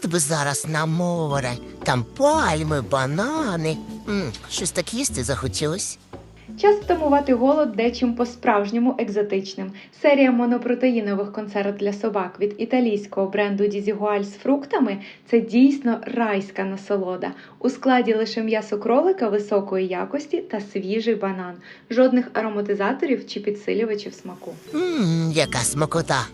От би зараз на море, там пальми, банани. Щось так їсти захотілось. Час втамувати голод дечим по-справжньому екзотичним. Серія монопротеїнових консерв для собак від італійського бренду Дізігуаль з фруктами – це дійсно райська насолода. У складі лише м'ясо кролика високої якості та свіжий банан. Жодних ароматизаторів чи підсилювачів смаку. Яка смакота.